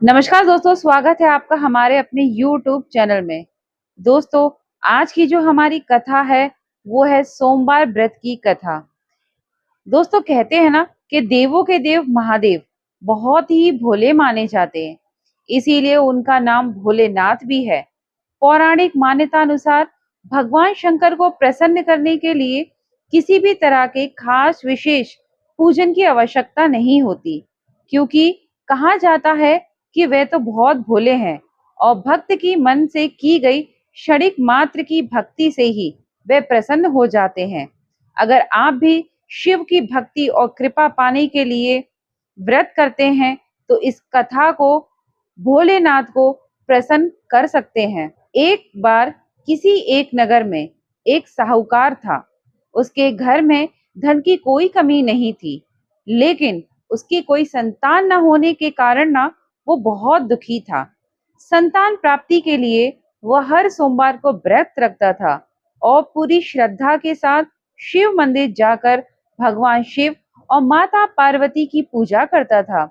नमस्कार दोस्तों, स्वागत है आपका हमारे अपने YouTube चैनल में। दोस्तों, आज की जो हमारी कथा है वो है सोमवार व्रत की कथा। दोस्तों, कहते हैं ना कि देवों के देव महादेव बहुत ही भोले माने जाते हैं, इसीलिए उनका नाम भोलेनाथ भी है। पौराणिक मान्यता अनुसार भगवान शंकर को प्रसन्न करने के लिए किसी भी तरह के खास विशेष पूजन की आवश्यकता नहीं होती, क्योंकि कहा जाता है कि वे तो बहुत भोले हैं और भक्त की मन से की गई क्षणिक मात्र की भक्ति से ही वे प्रसन्न हो जाते हैं। अगर आप भी शिव की भक्ति और कृपा पाने के लिए व्रत करते हैं तो इस कथा को भोलेनाथ को प्रसन्न कर सकते हैं। एक बार किसी एक नगर में एक साहूकार था। उसके घर में धन की कोई कमी नहीं थी, लेकिन उसकी कोई संतान न होने के कारण ना वो बहुत दुखी था। संतान प्राप्ति के लिए वह हर सोमवार को व्रत रखता था और पूरी श्रद्धा के साथ शिव मंदिर जाकर भगवान शिव और माता पार्वती की पूजा करता था।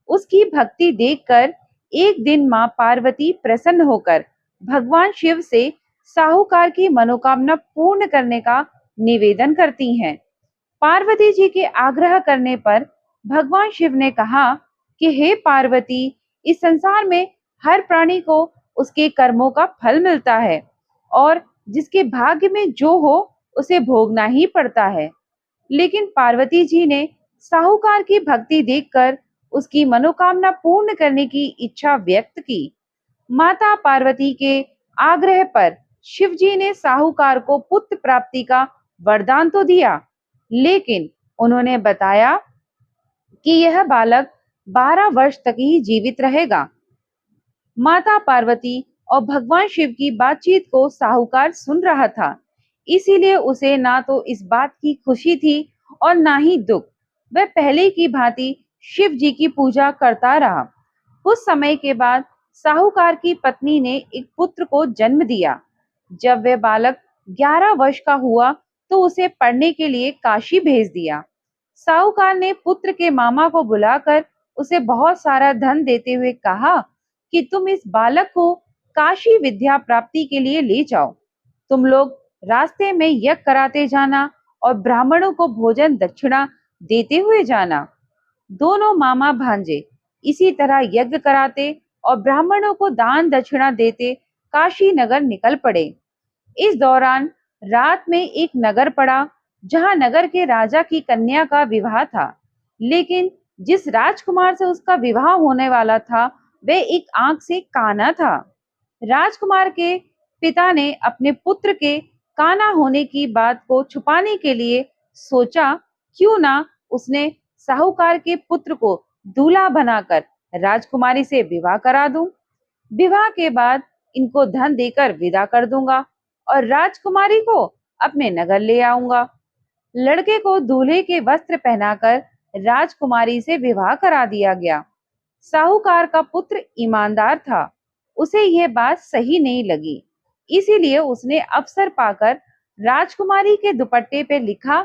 उसकी भक्ति देखकर एक दिन माँ पार्वती प्रसन्न होकर भगवान शिव से साहूकार की मनोकामना पूर्ण करने का निवेदन करती हैं। पार्वती जी के आग्रह करने पर भगवान शिव ने कहा कि हे पार्वती, इस संसार में हर प्राणी को उसके कर्मों का फल मिलता है और जिसके भाग्य में जो हो उसे भोगना ही पड़ता है। लेकिन पार्वती जी ने साहूकार की भक्ति देखकर उसकी मनोकामना पूर्ण करने की इच्छा व्यक्त की। माता पार्वती के आग्रह पर शिव जी ने साहूकार को पुत्र प्राप्ति का वरदान तो दिया, लेकिन उन्होंने बताया कि यह बालक 12 वर्ष तक ही जीवित रहेगा। माता पार्वती और भगवान शिव की बातचीत को साहूकार सुन रहा था, इसीलिए उसे ना तो इस बात की खुशी थी और ना ही दुख। वह पहले की भांति शिव जी की पूजा करता रहा। कुछ समय के बाद साहूकार की पत्नी ने एक पुत्र को जन्म दिया। जब वह बालक 11 वर्ष का हुआ तो उसे पढ़ने के लिए काशी भेज दिया। साहूकार ने पुत्र के मामा को बुलाकर उसे बहुत सारा धन देते हुए कहा कि तुम इस बालक को काशी विद्या प्राप्ति के लिए ले जाओ। तुम लोग रास्ते में यज्ञ कराते जाना और ब्राह्मणों को भोजन दक्षिणा देते हुए जाना। दोनों मामा भांजे इसी तरह यज्ञ कराते और ब्राह्मणों को दान दक्षिणा देते काशी नगर निकल पड़े। इस दौरान रात में एक नगर पड़ा जहां नगर के राजा की कन्या का विवाह था, लेकिन जिस राजकुमार से उसका विवाह होने वाला था वह एक आंख से काना था। राजकुमार के पिता ने अपने पुत्र के काना होने की बात को छुपाने के लिए सोचा, क्यों ना उसने साहूकार के पुत्र को दूल्हा बनाकर राजकुमारी से विवाह करा दूं। विवाह के बाद इनको धन देकर विदा कर दूंगा और राजकुमारी को अपने नगर ले आऊंगा। लड़के को दूल्हे के वस्त्र पहनाकर राजकुमारी से विवाह करा दिया गया। साहूकार का पुत्र ईमानदार था, उसे यह बात सही नहीं लगी, इसीलिए उसने अवसर पाकर राजकुमारी के दुपट्टे पे लिखा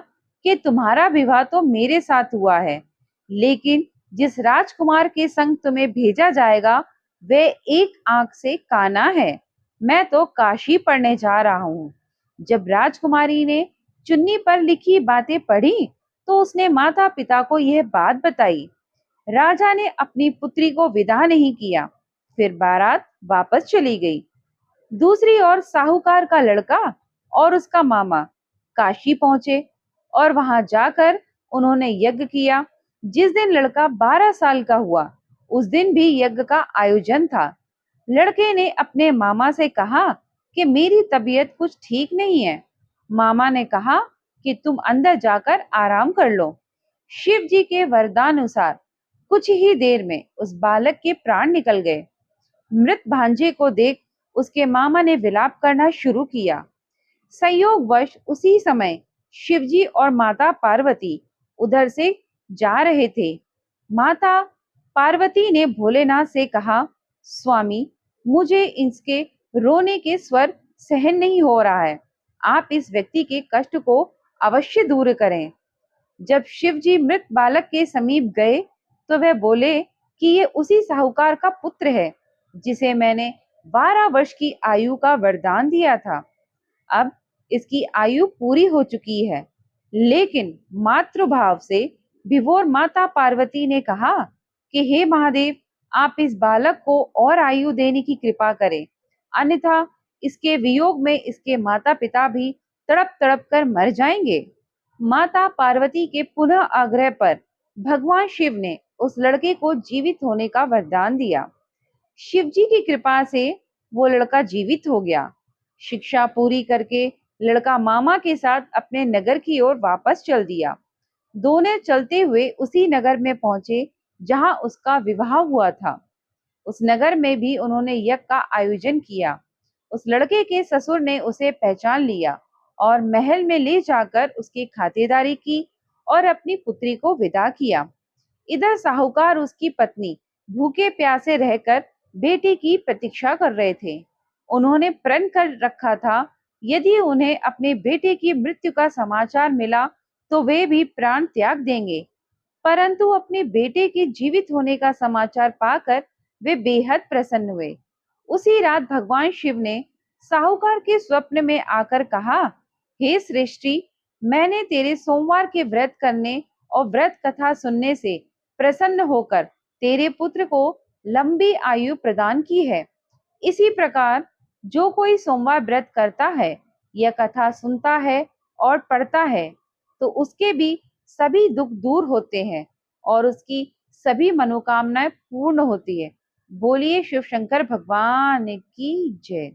कि तुम्हारा विवाह तो मेरे साथ हुआ है, लेकिन जिस राजकुमार के संग तुम्हें भेजा जाएगा वह एक आंख से काना है। मैं तो काशी पढ़ने जा रहा हूँ। जब राजकुमारी ने चुन्नी पर लिखी बातें पढ़ी तो उसने माता पिता को यह बात बताई। राजा ने अपनी पुत्री को विदा नहीं किया, फिर बारात वापस चली गई। दूसरी ओर साहूकार का लड़का और उसका मामा काशी पहुंचे और वहां जाकर उन्होंने यज्ञ किया। जिस दिन लड़का 12 साल का हुआ उस दिन भी यज्ञ का आयोजन था। लड़के ने अपने मामा से कहा कि मेरी तबीयत कुछ ठीक नहीं है। मामा ने कहा कि तुम अंदर जाकर आराम कर लो। शिव जी के वरदानुसार कुछ ही देर में उस बालक के प्राण निकल गए। मृत भांजे को देख उसके मामा ने विलाप करना शुरू किया। संयोगवश उसी समय शिवजी और माता पार्वती उधर से जा रहे थे। माता पार्वती ने भोलेनाथ से कहा, स्वामी, मुझे इसके रोने के स्वर सहन नहीं हो रहा है। आप इस व्यक्ति के कष्ट को अवश्य दूर करें। जब शिव जी मृत बालक के समीप गए तो वह बोले कि ये उसी साहूकार का पुत्र है जिसे मैंने 12 वर्ष की आयु का वरदान दिया था। अब इसकी आयु पूरी हो चुकी है, लेकिन मातृभाव से विभोर माता पार्वती ने कहा कि हे महादेव, आप इस बालक को और आयु देने की कृपा करें, अन्यथा इसके वियोग में इसके माता पिता भी तड़प तड़प कर मर जाएंगे। माता पार्वती के पुनः आग्रह पर भगवान शिव ने उस लड़के को जीवित होने का वरदान दिया। शिव जी की कृपा से वो लड़का जीवित हो गया। शिक्षा पूरी करके लड़का मामा के साथ अपने नगर की ओर वापस चल दिया। दोनों चलते हुए उसी नगर में पहुंचे जहां उसका विवाह हुआ था। उस नगर में भी उन्होंने यज्ञ का आयोजन किया। उस लड़के के ससुर ने उसे पहचान लिया और महल में ले जाकर उसकी खातिरदारी की और अपनी पुत्री को विदा किया। इधर साहूकार उसकी पत्नी भूखे प्यासे रहकर बेटे की प्रतीक्षा कर रहे थे। उन्होंने प्रण कर रखा था, यदि उन्हें अपने बेटे की मृत्यु का समाचार मिला तो वे भी प्राण त्याग देंगे। परंतु अपने बेटे के जीवित होने का समाचार पाकर वे बेहद प्रसन्न हुए। उसी रात भगवान शिव ने साहूकार के स्वप्न में आकर कहा, हे सृष्टि, मैंने तेरे सोमवार के व्रत करने और व्रत कथा सुनने से प्रसन्न होकर तेरे पुत्र को लंबी आयु प्रदान की है। इसी प्रकार जो कोई सोमवार व्रत करता है या कथा सुनता है और पढ़ता है, तो उसके भी सभी दुख दूर होते हैं और उसकी सभी मनोकामनाएं पूर्ण होती है। बोलिए शिव शंकर भगवान की जय।